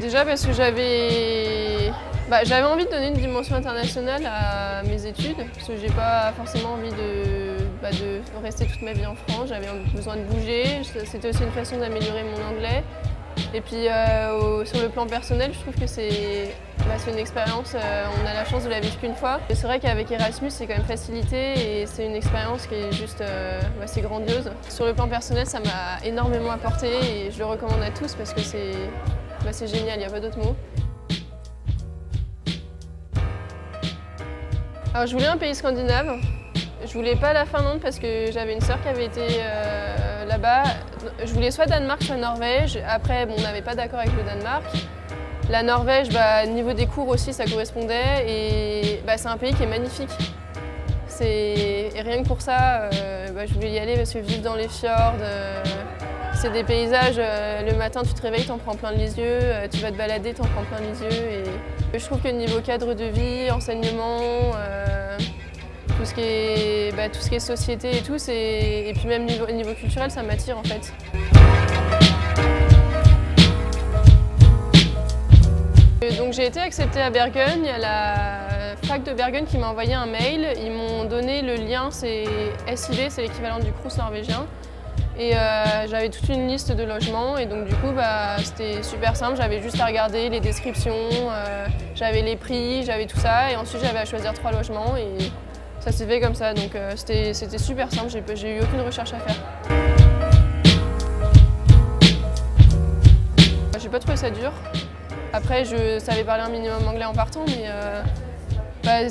Déjà parce que j'avais envie de donner une dimension internationale à mes études, parce que j'ai pas forcément envie de rester toute ma vie en France, j'avais besoin de bouger, c'était aussi une façon d'améliorer mon anglais. Et puis sur le plan personnel, je trouve que c'est une expérience, on a la chance de la vivre qu'une fois. C'est vrai qu'avec Erasmus, c'est quand même facilité et c'est une expérience qui est juste c'est grandiose. Sur le plan personnel, ça m'a énormément apporté et je le recommande à tous parce que c'est génial, il n'y a pas d'autre mot. Alors je voulais un pays scandinave. Je voulais pas la Finlande parce que j'avais une sœur qui avait été là-bas. Je voulais soit Danemark, soit Norvège. Après, on n'avait pas d'accord avec le Danemark. La Norvège, niveau des cours aussi, ça correspondait. Et c'est un pays qui est magnifique. Et rien que pour ça, je voulais y aller parce que vivre dans les fjords, c'est des paysages. Le matin, tu te réveilles, t'en prends plein les yeux. Tu vas te balader, t'en prends plein les yeux. Et je trouve que niveau cadre de vie, enseignement, tout ce qui est société et tout, et puis même niveau culturel, ça m'attire en fait. Donc j'ai été acceptée à Bergen, il y a la fac de Bergen qui m'a envoyé un mail, ils m'ont donné le lien, c'est SIV, c'est l'équivalent du Crous norvégien. Et j'avais toute une liste de logements et donc du coup c'était super simple, j'avais juste à regarder les descriptions, j'avais les prix, j'avais tout ça et ensuite j'avais à choisir 3 logements et ça s'est fait comme ça, donc c'était super simple, j'ai eu aucune recherche à faire. J'ai pas trouvé ça dur. Après, je savais parler un minimum anglais en partant, mais en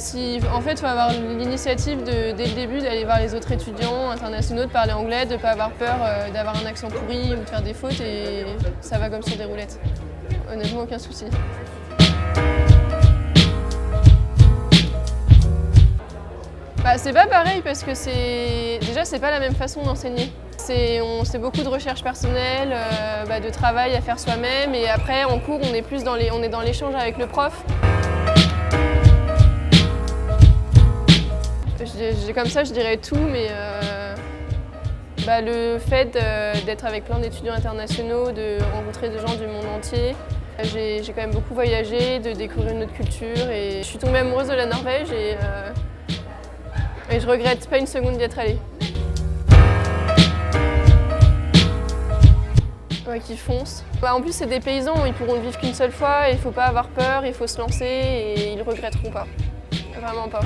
fait, il faut avoir l'initiative dès le début d'aller voir les autres étudiants internationaux, de parler anglais, de ne pas avoir peur d'avoir un accent pourri ou de faire des fautes, et ça va comme sur des roulettes. Honnêtement, aucun souci. C'est pas pareil parce que déjà c'est pas la même façon d'enseigner. C'est beaucoup de recherche personnelle, de travail à faire soi-même et après en cours on est plus dans l'échange avec le prof. Comme ça je dirais tout, mais le fait d'être avec plein d'étudiants internationaux, de rencontrer des gens du monde entier. J'ai quand même beaucoup voyagé, de découvrir une autre culture et je suis tombée amoureuse de la Norvège et je regrette pas une seconde d'y être allée. Ouais, qui foncent. En plus, c'est des paysans, ils pourront ne vivre qu'une seule fois, il ne faut pas avoir peur, il faut se lancer et ils ne regretteront pas. Vraiment pas.